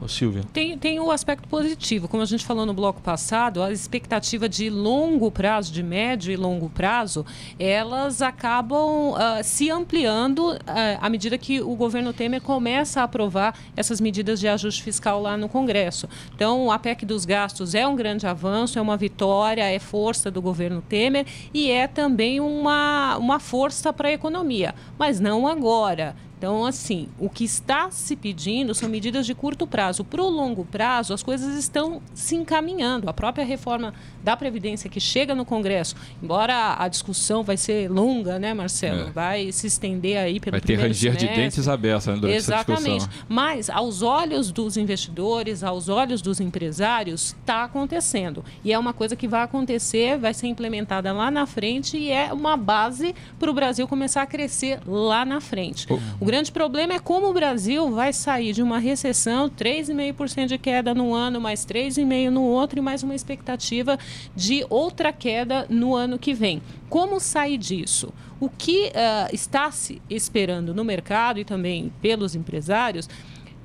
Silvia? Tem o aspecto positivo. Como a gente falou no bloco passado, a expectativa de longo prazo, de médio e longo prazo, elas acabam se ampliando à medida que o governo Temer começa a aprovar essas medidas de ajuste fiscal lá no Congresso. Então, a PEC dos gastos é um grande avanço, é uma vitória, é força do governo Temer e é também uma força para a economia, mas não agora. Então, assim, o que está se pedindo são medidas de curto prazo. Para o longo prazo, as coisas estão se encaminhando. A própria reforma da Previdência que chega no Congresso, embora a discussão vai ser longa, né, Marcelo? Vai se estender aí pelo primeiro semestre. Vai ter ranger de dentes abertos, né, durante essa discussão. Exatamente. Mas, aos olhos dos investidores, aos olhos dos empresários, está acontecendo. E é uma coisa que vai acontecer, vai ser implementada lá na frente e é uma base para o Brasil começar a crescer lá na frente. O grande problema é como o Brasil vai sair de uma recessão, 3,5% de queda no ano, mais 3,5% no outro e mais uma expectativa de outra queda no ano que vem. Como sair disso? O que está se esperando no mercado e também pelos empresários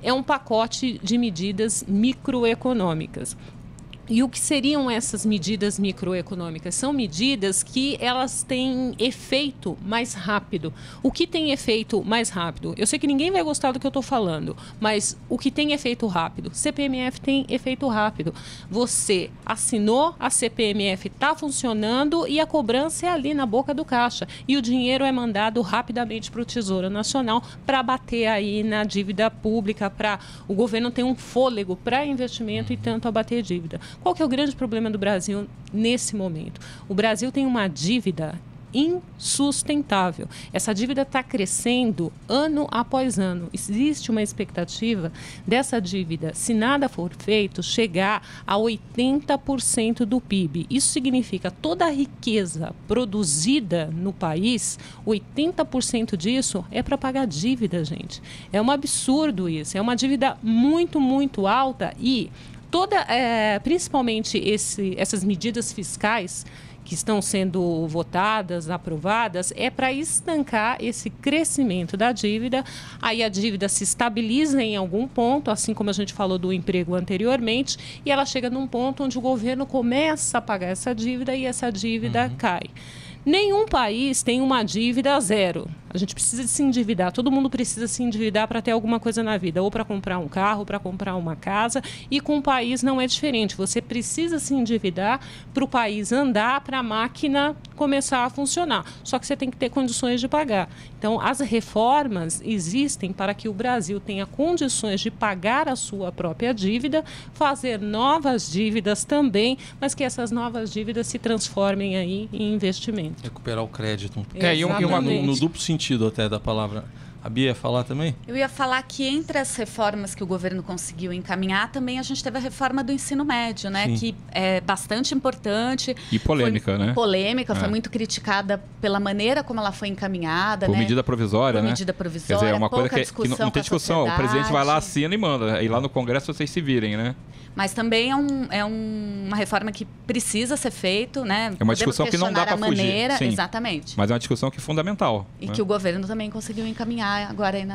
é um pacote de medidas microeconômicas. E o que seriam essas medidas microeconômicas? São medidas que elas têm efeito mais rápido. O que tem efeito mais rápido? Eu sei que ninguém vai gostar do que eu estou falando, mas o que tem efeito rápido? CPMF tem efeito rápido. Você assinou, a CPMF está funcionando e a cobrança é ali na boca do caixa. E o dinheiro é mandado rapidamente para o Tesouro Nacional para bater aí na dívida pública, para o governo ter um fôlego para investimento e tanto abater dívida. Qual que é o grande problema do Brasil nesse momento? O Brasil tem uma dívida insustentável. Essa dívida está crescendo ano após ano. Existe uma expectativa dessa dívida, se nada for feito, chegar a 80% do PIB. Isso significa toda a riqueza produzida no país, 80% disso é para pagar dívida, gente. É um absurdo isso. É uma dívida muito, muito alta e principalmente essas medidas fiscais que estão sendo votadas, aprovadas, é para estancar esse crescimento da dívida. Aí a dívida se estabiliza em algum ponto, assim como a gente falou do emprego anteriormente, e ela chega num ponto onde o governo começa a pagar essa dívida e essa dívida cai. Nenhum país tem uma dívida zero. A gente precisa se endividar, todo mundo precisa se endividar para ter alguma coisa na vida, ou para comprar um carro, ou para comprar uma casa, e com o país não é diferente. Você precisa se endividar para o país andar, para a máquina começar a funcionar. Só que você tem que ter condições de pagar. Então, as reformas existem para que o Brasil tenha condições de pagar a sua própria dívida, fazer novas dívidas também, mas que essas novas dívidas se transformem aí em investimento. Recuperar o crédito. No duplo sentido até da palavra. A Bia ia falar também? Eu ia falar que entre as reformas que o governo conseguiu encaminhar, também a gente teve a reforma do ensino médio, né? Sim. Que é bastante importante. E polêmica, né? Polêmica, foi muito criticada pela maneira como ela foi encaminhada, Por né? medida provisória, Por né? medida provisória, Quer dizer, é uma coisa pouca que não tem discussão. O presidente vai lá, assina e manda. E lá no Congresso vocês se virem, né? Mas também é uma reforma que precisa ser feita, né? É uma discussão que não dá para fugir. Sim. Exatamente. Mas é uma discussão que é fundamental. E né? que o governo também conseguiu encaminhar agora aí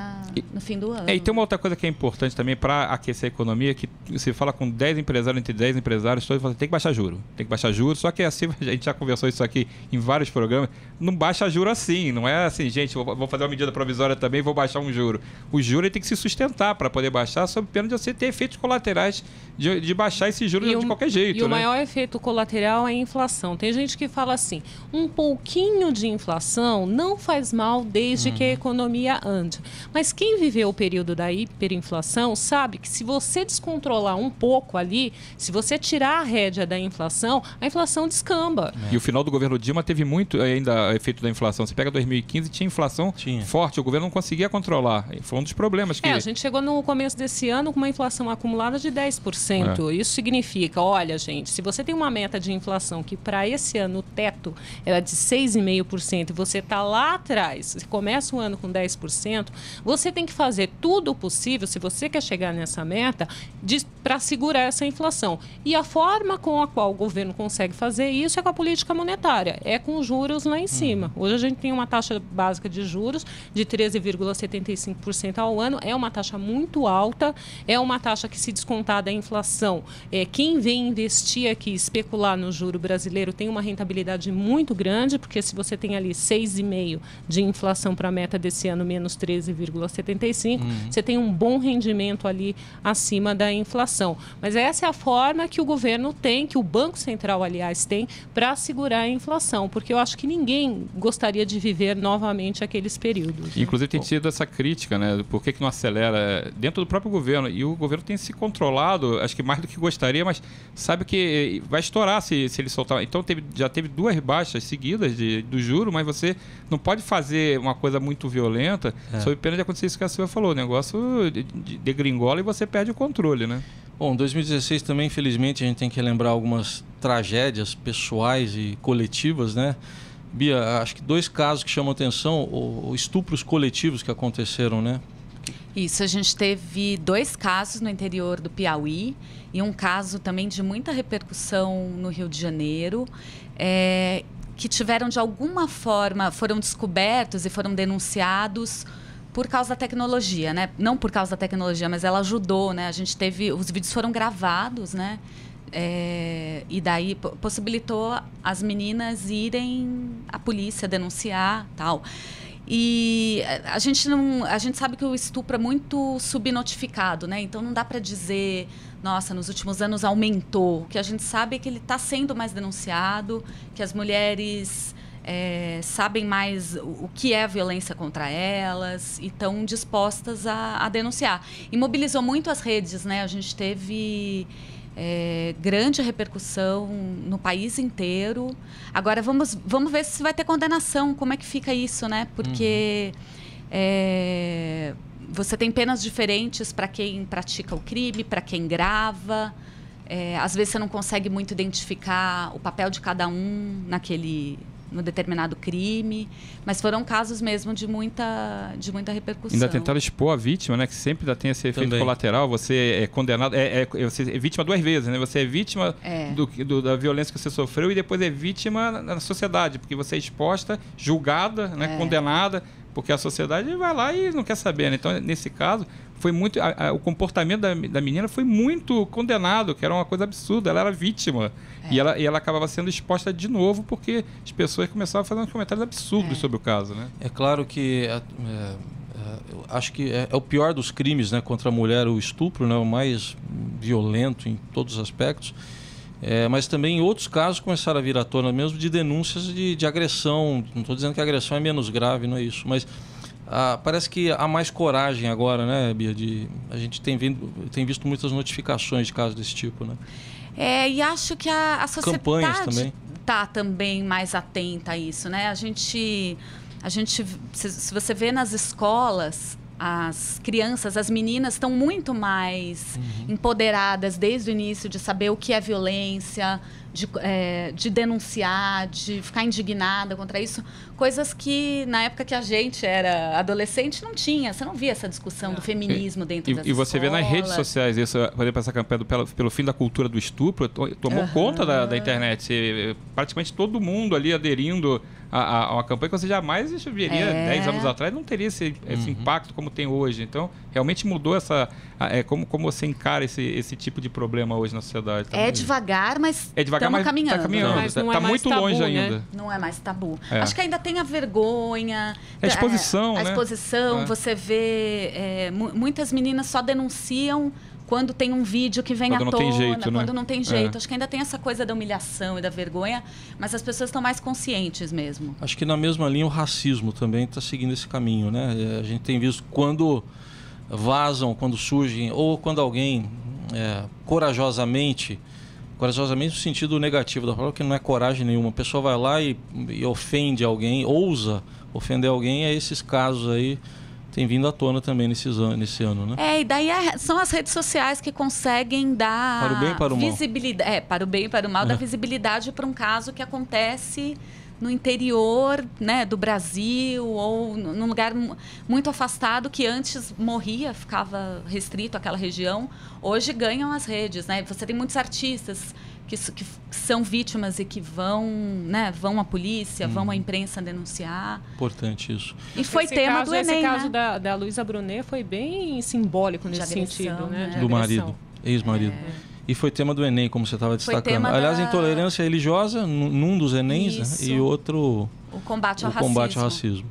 no fim do ano. E tem uma outra coisa que é importante também para aquecer a economia, que você fala com 10 empresários, entre 10 empresários, todos falam, tem que baixar juro. Tem que baixar juros, só que assim, a gente já conversou isso aqui em vários programas, não baixa juro assim, não é assim, gente, vou fazer uma medida provisória também, vou baixar um juro. O juro tem que se sustentar para poder baixar, sob pena de você ter efeitos colaterais de baixar esse juro de qualquer jeito. E o maior efeito colateral é a inflação. Tem gente que fala assim, um pouquinho de inflação não faz mal desde que a economia ande. Mas quem viveu o período da hiperinflação sabe que se você descontrolar um pouco ali, se você tirar a rédea da inflação, a inflação descamba. E o final do governo Dilma teve muito ainda efeito da inflação. Você pega 2015, tinha inflação forte, o governo não conseguia controlar. Foi um dos problemas. A gente chegou no começo desse ano com uma inflação acumulada de 10%. Isso significa, olha, gente, se você tem uma meta de inflação que para esse ano o teto era de 6,5% e você está lá atrás, você começa o ano com 10%, você tem que fazer tudo o possível, se você quer chegar nessa meta, para segurar essa inflação. E a forma com a qual o governo consegue fazer isso é com a política monetária, é com juros lá em cima. Hoje a gente tem uma taxa básica de juros de 13,75% ao ano, é uma taxa muito alta, é uma taxa que, se descontar da inflação, quem vem investir aqui, especular no juro brasileiro, tem uma rentabilidade muito grande, porque se você tem ali 6,5% de inflação para a meta desse ano, menos 13,75%, você tem um bom rendimento ali acima da inflação. Mas essa é a forma que o governo tem, que o Banco Central, aliás, tem, para segurar a inflação, porque eu acho que ninguém gostaria de viver novamente aqueles períodos. Inclusive tem tido essa crítica, né? Por que não acelera dentro do próprio governo? E o governo tem se controlado, acho que mais do que gostaria, mas sabe que vai estourar se ele soltar. Então já teve 2 baixas seguidas do juro, mas você não pode fazer uma coisa muito violenta sob pena de acontecer isso que a Silvia falou. O negócio degringola e você perde o controle, né? Bom, 2016 também, infelizmente, a gente tem que lembrar algumas tragédias pessoais e coletivas, né? Bia, acho que 2 casos que chamam atenção, os estupros coletivos que aconteceram, né? Isso, a gente teve 2 casos no interior do Piauí e um caso também de muita repercussão no Rio de Janeiro, que tiveram, de alguma forma, foram descobertos e foram denunciados por causa da tecnologia, né? Não por causa da tecnologia, mas ela ajudou, né? A gente teve, os vídeos foram gravados, né? E daí possibilitou as meninas irem à polícia denunciar, tal. E a gente sabe que o estupro é muito subnotificado, né? Então não dá para dizer, nossa, nos últimos anos aumentou. O que a gente sabe é que ele está sendo mais denunciado, que as mulheres sabem mais o que é a violência contra elas e estão dispostas a denunciar. E mobilizou muito as redes, né? A gente teve grande repercussão no país inteiro. Agora vamos ver se vai ter condenação, como é que fica isso, né? Porque você tem penas diferentes para quem pratica o crime, para quem grava. Às vezes você não consegue muito identificar o papel de cada um no determinado crime, mas foram casos mesmo de muita repercussão. Ainda tentaram expor a vítima, né? Que sempre ainda tem esse efeito colateral. Você é condenado, você é vítima 2 vezes, né? Você é vítima da violência que você sofreu e depois é vítima na sociedade, porque você é exposta, julgada, né? Condenada, porque a sociedade vai lá e não quer saber, né? Então, nesse caso, foi muito o comportamento da menina foi muito condenado, que era uma coisa absurda. Ela era vítima e ela acabava sendo exposta de novo porque as pessoas começavam a fazer uns comentários absurdos sobre o caso, né? É claro que acho que é o pior dos crimes, né, contra a mulher, o estupro, né, o mais violento em todos os aspectos. Mas também em outros casos começaram a vir à tona mesmo de denúncias de agressão. Não estou dizendo que a agressão é menos grave, não é isso, mas parece que há mais coragem agora, né, Bia? A gente tem visto muitas notificações de casos desse tipo, né? E acho que a sociedade está também mais atenta a isso, né? A gente, se você vê nas escolas, as crianças, as meninas estão muito mais empoderadas desde o início de saber o que é violência, de denunciar, de ficar indignada contra isso. Coisas que, na época que a gente era adolescente, não tinha. Você não via essa discussão do feminismo dentro das escolas. E você vê nas redes sociais isso, por exemplo, essa campanha pelo fim da cultura do estupro, tomou conta da internet. Praticamente todo mundo ali aderindo a uma campanha que você jamais veria 10 anos atrás, não teria esse impacto como tem hoje. Então, realmente mudou como você encara esse tipo de problema hoje na sociedade. Tá devagar, mas estamos caminhando. Tá caminhando. Está muito tabu, longe né? ainda. Não é mais tabu. Acho que ainda tem a vergonha. A exposição, né? A exposição, você vê muitas meninas só denunciam quando tem um vídeo que vem à tona, quando não tem jeito. Acho que ainda tem essa coisa da humilhação e da vergonha, mas as pessoas estão mais conscientes mesmo. Acho que na mesma linha o racismo também está seguindo esse caminho, né? A gente tem visto quando vazam, quando surgem, ou quando alguém corajosamente no sentido negativo da palavra, que não é coragem nenhuma, a pessoa vai lá e ofende alguém, ousa ofender alguém, esses casos aí tem vindo à tona também nesse ano, né? E daí são as redes sociais que conseguem dar para o bem e para o mal. Visibilidade, para o bem e para o mal, dar visibilidade para um caso que acontece no interior, né, do Brasil ou num lugar muito afastado que antes morria, ficava restrito àquela região. Hoje ganham as redes, né? Você tem muitos artistas que são vítimas e que vão à polícia, vão à imprensa denunciar. Importante isso. E foi tema do Enem, esse caso né? da Luísa Brunet foi bem simbólico nesse sentido, né? Do marido, ex-marido. E foi tema do Enem, como você estava destacando. Aliás, a intolerância religiosa num dos Enems, né? E outro... O combate ao racismo.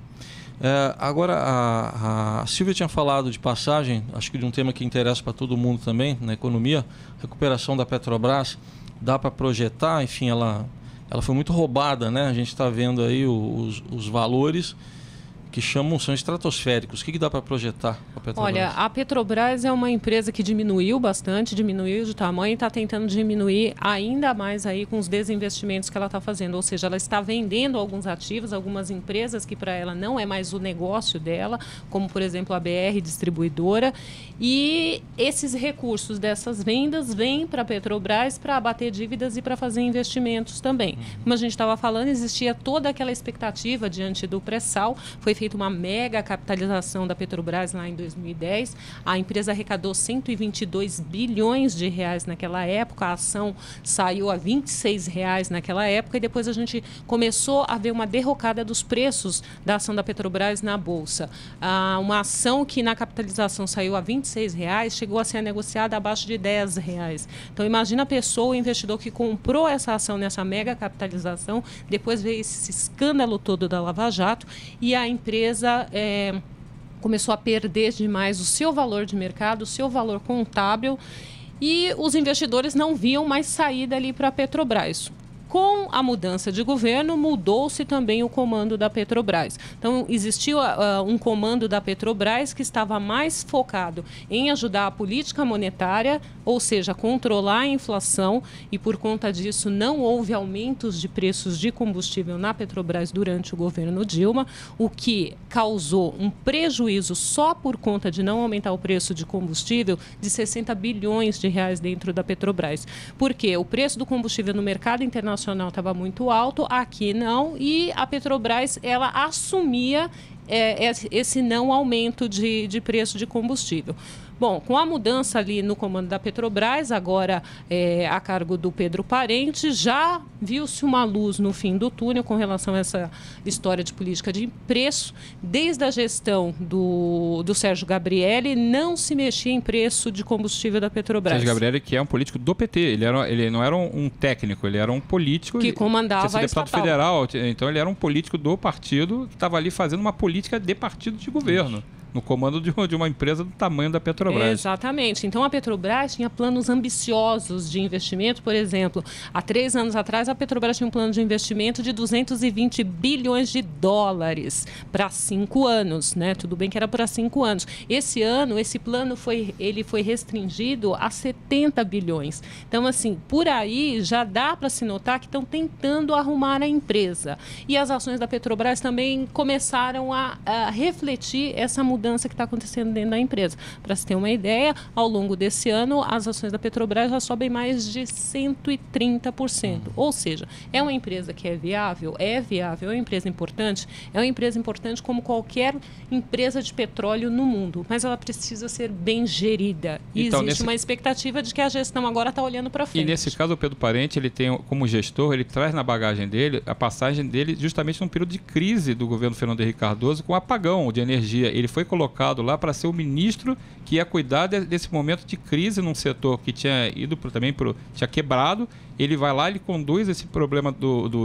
Agora, a Silvia tinha falado de passagem, acho que de um tema que interessa para todo mundo também, na economia, recuperação da Petrobras. Dá para projetar, enfim, ela foi muito roubada, né? A gente está vendo aí os valores que são estratosféricos. O que dá para projetar a Petrobras? Olha, a Petrobras é uma empresa que diminuiu bastante, diminuiu de tamanho e está tentando diminuir ainda mais aí com os desinvestimentos que ela está fazendo. Ou seja, ela está vendendo alguns ativos, algumas empresas que para ela não é mais o negócio dela, como por exemplo a BR Distribuidora. E esses recursos dessas vendas vêm para a Petrobras para abater dívidas e para fazer investimentos também. Como a gente estava falando, existia toda aquela expectativa diante do pré-sal. Foi feita uma mega capitalização da Petrobras lá em 2010. A empresa arrecadou 122 bilhões de reais naquela época. A ação saiu a R$ 26 naquela época e depois a gente começou a ver uma derrocada dos preços da ação da Petrobras na Bolsa. Uma ação que na capitalização saiu a R$ 26 chegou a ser negociada abaixo de R$ 10. Então imagina a pessoa, o investidor que comprou essa ação nessa mega capitalização, depois veio esse escândalo todo da Lava Jato e a empresa começou a perder demais o seu valor de mercado, o seu valor contábil e os investidores não viam mais saída ali para a Petrobras. Com a mudança de governo, mudou-se também o comando da Petrobras. Então, existiu um comando da Petrobras que estava mais focado em ajudar a política monetária, ou seja, controlar a inflação, e por conta disso não houve aumentos de preços de combustível na Petrobras durante o governo Dilma, o que causou um prejuízo só por conta de não aumentar o preço de combustível de 60 bilhões de reais dentro da Petrobras. Por quê? O preço do combustível no mercado internacional estava muito alto, aqui não, e a Petrobras ela assumia esse não aumento de preço de combustível. Bom, com a mudança ali no comando da Petrobras, agora a cargo do Pedro Parente, já viu-se uma luz no fim do túnel com relação a essa história de política de preço. Desde a gestão do Sérgio Gabrielli, não se mexia em preço de combustível da Petrobras. Sérgio Gabrielli, que é um político do PT, ele não era um técnico, ele era um político que comandava a deputado federal, então ele era um político do partido que estava ali fazendo uma política de partido de governo. No comando de uma empresa do tamanho da Petrobras. Exatamente. Então, a Petrobras tinha planos ambiciosos de investimento. Por exemplo, há 3 anos atrás, a Petrobras tinha um plano de investimento de 220 bilhões de dólares para 5 anos. Né? Tudo bem que era para 5 anos. Esse ano, esse plano foi restringido a 70 bilhões. Então, assim, por aí já dá para se notar que estão tentando arrumar a empresa. E as ações da Petrobras também começaram a refletir essa mudança que está acontecendo dentro da empresa. Para se ter uma ideia, ao longo desse ano, as ações da Petrobras já sobem mais de 130%. Ou seja, é uma empresa que é viável, é uma empresa importante, como qualquer empresa de petróleo no mundo, mas ela precisa ser bem gerida. E então, existe uma expectativa de que a gestão agora está olhando para frente. E nesse caso, o Pedro Parente, ele tem, como gestor, ele traz na bagagem dele a passagem dele justamente num período de crise do governo Fernando Henrique Cardoso com apagão de energia. Ele foi colocado lá para ser o ministro que ia cuidar desse momento de crise num setor que tinha ido tinha quebrado. Ele vai lá, ele conduz esse problema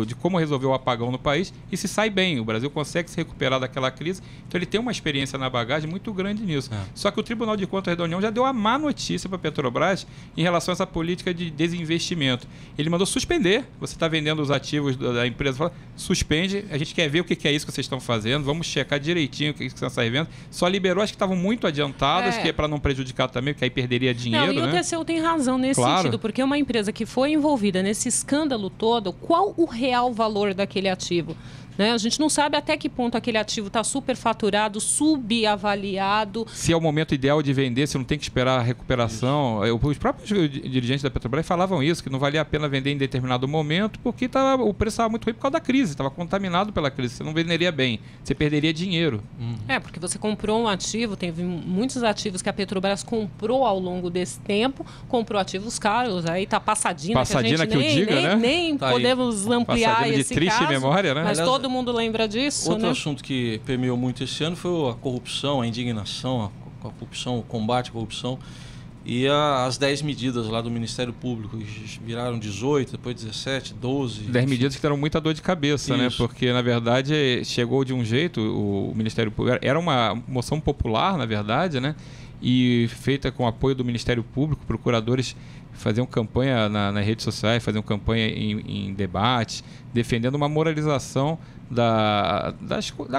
de como resolver o apagão no país e se sai bem. O Brasil consegue se recuperar daquela crise. Então ele tem uma experiência na bagagem muito grande nisso. Só que o Tribunal de Contas da União já deu a má notícia para a Petrobras em relação a essa política de desinvestimento. Ele mandou suspender. Você está vendendo os ativos da empresa, fala, suspende, a gente quer ver o que é isso que vocês estão fazendo, vamos checar direitinho o que são essas vendas. Só liberou as que estavam muito adiantadas, que é para não prejudicar também, porque aí perderia dinheiro. Não, e o TCU tem razão nesse sentido, porque uma empresa que foi envolvida nesse escândalo todo, qual o real valor daquele ativo? Né? A gente não sabe até que ponto aquele ativo está superfaturado, subavaliado. Se é o momento ideal de vender, se não tem que esperar a recuperação. Os próprios dirigentes da Petrobras falavam isso, que não valia a pena vender em determinado momento, porque o preço estava muito ruim por causa da crise, estava contaminado pela crise, você não venderia bem, você perderia dinheiro. Porque você comprou um ativo, teve muitos ativos que a Petrobras comprou ao longo desse tempo, comprou ativos caros, aí está Passadina, que a gente nem tá podemos ampliar Passadina esse de triste caso, memória, né? Mas todo mundo lembra disso, Outro né? assunto que permeou muito esse ano foi a corrupção, a indignação, a corrupção, o combate à corrupção e as 10 medidas lá do Ministério Público, que viraram 18, depois 17, 12... 10 medidas que deram muita dor de cabeça, né? Porque, na verdade, chegou de um jeito, o Ministério Público... Era uma moção popular, na verdade, né? E feita com apoio do Ministério Público, procuradores faziam campanha nas redes sociais, faziam campanha em debates, defendendo uma moralização da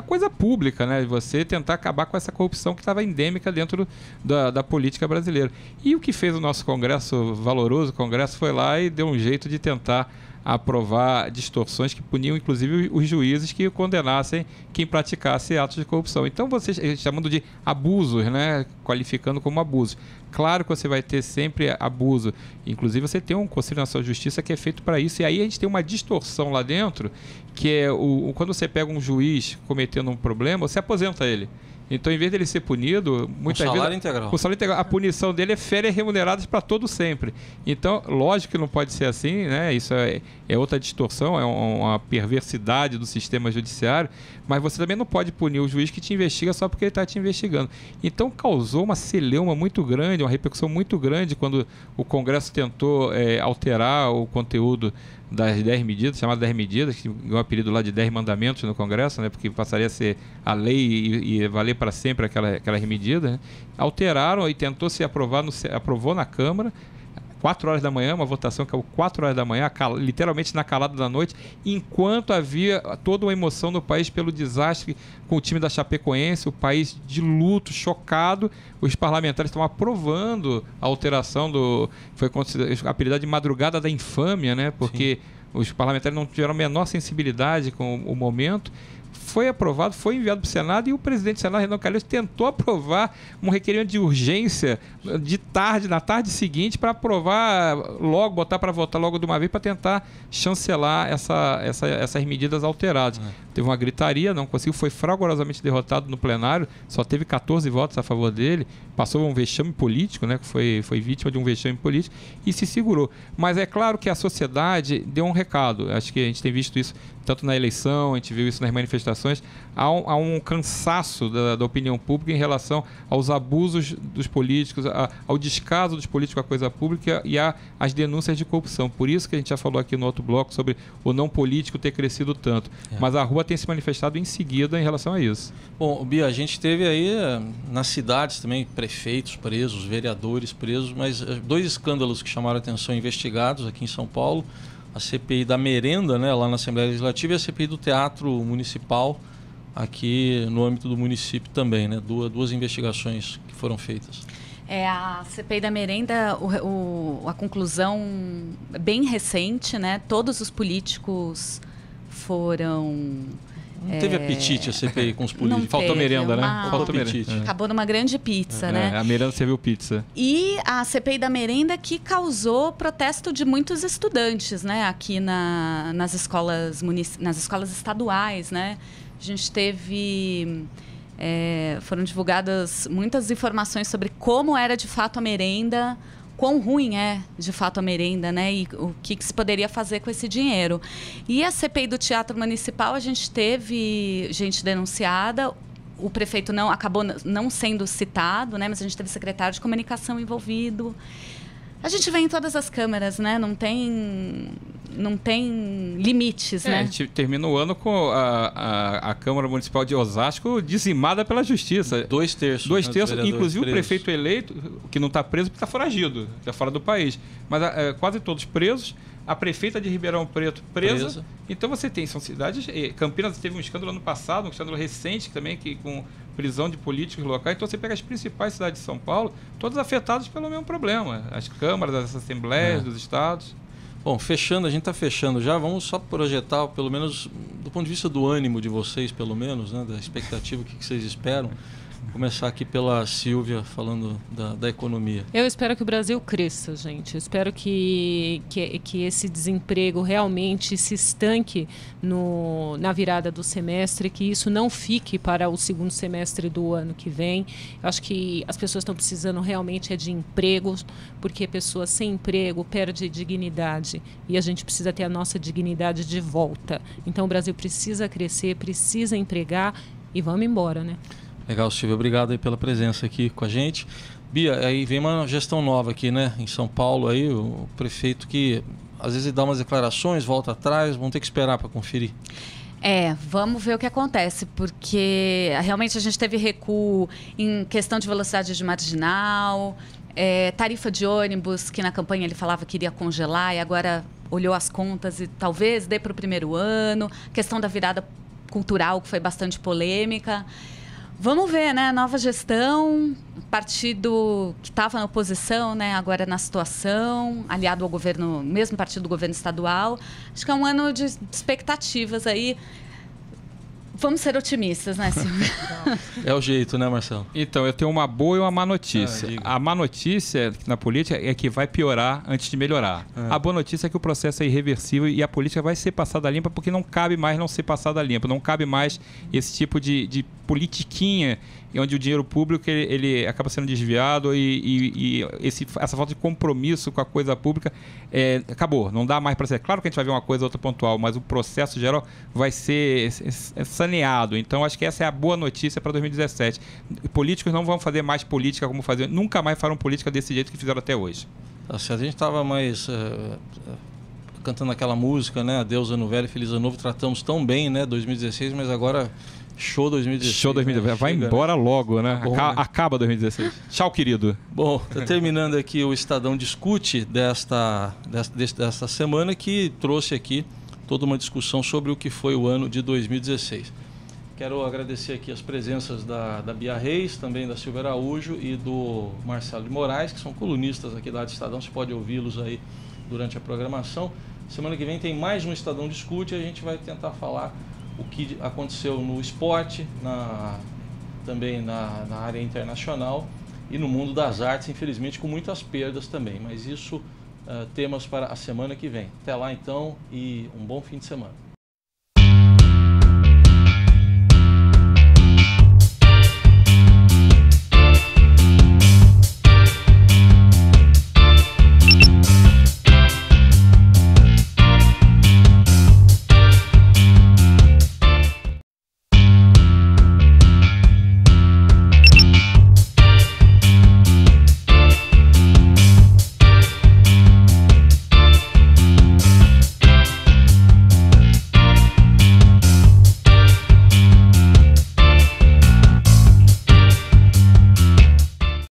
coisa pública, né? Você tentar acabar com essa corrupção que estava endêmica dentro da política brasileira. E o que fez o nosso Congresso, valoroso Congresso, foi lá e deu um jeito de tentar aprovar distorções que puniam, inclusive, os juízes que condenassem quem praticasse atos de corrupção. Então, vocês chamando de abusos, né? Qualificando como abusos. Claro que você vai ter sempre abuso. Inclusive, você tem um Conselho Nacional de Justiça que é feito para isso. E aí a gente tem uma distorção lá dentro, que é quando você pega um juiz cometendo um problema, você aposenta ele. Então, em vez dele ser punido, muitas vezes... Com salário integral. A punição dele é férias remuneradas para todo sempre. Então, lógico que não pode ser assim, né? Isso é outra distorção, é uma perversidade do sistema judiciário, mas você também não pode punir o juiz que te investiga só porque ele está te investigando. Então, causou uma celeuma muito grande, uma repercussão muito grande quando o Congresso tentou alterar o conteúdo das 10 medidas, chamadas 10 medidas, que ganhou o apelido lá de 10 mandamentos no Congresso, né, porque passaria a ser a lei e valer para sempre aquelas medidas, né. Alteraram e tentou se aprovar, aprovou na Câmara, 4 horas da manhã, uma votação que é 4 horas da manhã, literalmente na calada da noite, enquanto havia toda uma emoção no país pelo desastre com o time da Chapecoense, o país de luto, chocado, os parlamentares estão aprovando a alteração foi apelidada de madrugada da infâmia, né? Porque os parlamentares não tiveram a menor sensibilidade com o momento. Foi aprovado, foi enviado para o Senado e o presidente do Senado, Renan Calheiros, tentou aprovar um requerimento de urgência na tarde seguinte para aprovar logo, botar para votar logo de uma vez para tentar chancelar essas medidas alteradas. Teve uma gritaria, não conseguiu, foi fragorosamente derrotado no plenário, só teve 14 votos a favor dele, passou um vexame político, né, que foi vítima de um vexame político e se segurou. Mas é claro que a sociedade deu um recado, acho que a gente tem visto isso tanto na eleição, a gente viu isso nas manifestações, há um cansaço da opinião pública em relação aos abusos dos políticos, ao descaso dos políticos com a coisa pública e às denúncias de corrupção. Por isso que a gente já falou aqui no outro bloco sobre o não político ter crescido tanto. Mas a rua tem se manifestado em seguida em relação a isso. Bom, Bia, a gente teve aí nas cidades também prefeitos presos, vereadores presos, mas 2 escândalos que chamaram a atenção investigados aqui em São Paulo. A CPI da merenda, né, lá na Assembleia Legislativa, e a CPI do Teatro Municipal, aqui no âmbito do município também, né? Duas investigações que foram feitas. A CPI da merenda, a conclusão bem recente, né? Todos os políticos foram... Não teve apetite a CPI com os políticos. Faltou merenda, né? Faltou apetite. Acabou numa grande pizza, né? A merenda serviu pizza. E a CPI da merenda que causou protesto de muitos estudantes, né? Aqui nas escolas estaduais, né? A gente teve... foram divulgadas muitas informações sobre como era de fato a merenda, quão ruim é de fato a merenda, né? E o que se poderia fazer com esse dinheiro. E a CPI do Teatro Municipal, a gente teve gente denunciada, o prefeito acabou não sendo citado, né? Mas a gente teve secretário de comunicação envolvido. A gente vê em todas as câmaras, né? Não tem limites, né? A gente termina o ano com a Câmara Municipal de Osasco dizimada pela Justiça. 2/3. 2/3, inclusive o prefeito eleito, que não está preso porque está foragido, está fora do país. Mas quase todos presos. A prefeita de Ribeirão Preto presa. Então você tem, são cidades... Campinas teve um escândalo ano passado, um escândalo recente também, com prisão de políticos locais. Então você pega as principais cidades de São Paulo, todas afetadas pelo mesmo problema. As câmaras, as assembleias dos estados. Bom, fechando, a gente está fechando já. Vamos só projetar, pelo menos do ponto de vista do ânimo de vocês, pelo menos, né, da expectativa, o que vocês esperam. Vou começar aqui pela Silvia, falando da economia. Eu espero que o Brasil cresça, gente. Eu espero que esse desemprego realmente se estanque na virada do semestre, que isso não fique para o segundo semestre do ano que vem. Eu acho que as pessoas estão precisando realmente de empregos, porque pessoas sem emprego perdem dignidade e a gente precisa ter a nossa dignidade de volta. Então o Brasil precisa crescer, precisa empregar e vamos embora, né? Legal, Silvia. Obrigado aí pela presença aqui com a gente. Bia, aí vem uma gestão nova aqui, né? Em São Paulo, aí o prefeito que às vezes dá umas declarações, volta atrás, vamos ter que esperar para conferir. Vamos ver o que acontece, porque realmente a gente teve recuo em questão de velocidade de marginal, Tarifa de ônibus, que na campanha ele falava que iria congelar e agora olhou as contas e talvez dê para o primeiro ano. Questão da virada cultural, que foi bastante polêmica. Vamos ver, né? Nova gestão, partido que estava na oposição, né? Agora na situação, aliado ao governo, mesmo partido do governo estadual. Acho que é um ano de expectativas aí. Vamos ser otimistas, né, Silvio? É o jeito, né, Marcelo? Então, eu tenho uma boa e uma má notícia. A má notícia na política é que vai piorar antes de melhorar. A boa notícia é que o processo é irreversível e a política vai ser passada limpa, porque não cabe mais não ser passada limpa. Não cabe mais esse tipo de politiquinha onde o dinheiro público ele acaba sendo desviado e essa falta de compromisso com a coisa pública acabou. Não dá mais para ser. Claro que a gente vai ver uma coisa ou outra pontual, mas o processo geral vai ser saneado. Então, acho que essa é a boa notícia para 2017. Políticos não vão fazer mais política como faziam. Nunca mais farão política desse jeito que fizeram até hoje. Tá certo. A gente estava mais cantando aquela música, né? Adeus Ano Velho, Feliz Ano Novo. Tratamos tão bem, né? 2016, mas agora... Show 2016. Show 2016. Né? Vai embora logo, né? Bom, né? Acaba 2016. Tchau, querido. Bom, tá terminando aqui o Estadão Discute desta semana, que trouxe aqui toda uma discussão sobre o que foi o ano de 2016. Quero agradecer aqui as presenças da Bia Reis, também da Silvia Araújo e do Marcelo de Moraes, que são colunistas aqui da Rádio Estadão. Você pode ouvi-los aí durante a programação. Semana que vem tem mais um Estadão Discute e a gente vai tentar falar o que aconteceu no esporte, também na área internacional e no mundo das artes, infelizmente com muitas perdas também, mas isso temas para a semana que vem. Até lá então e um bom fim de semana.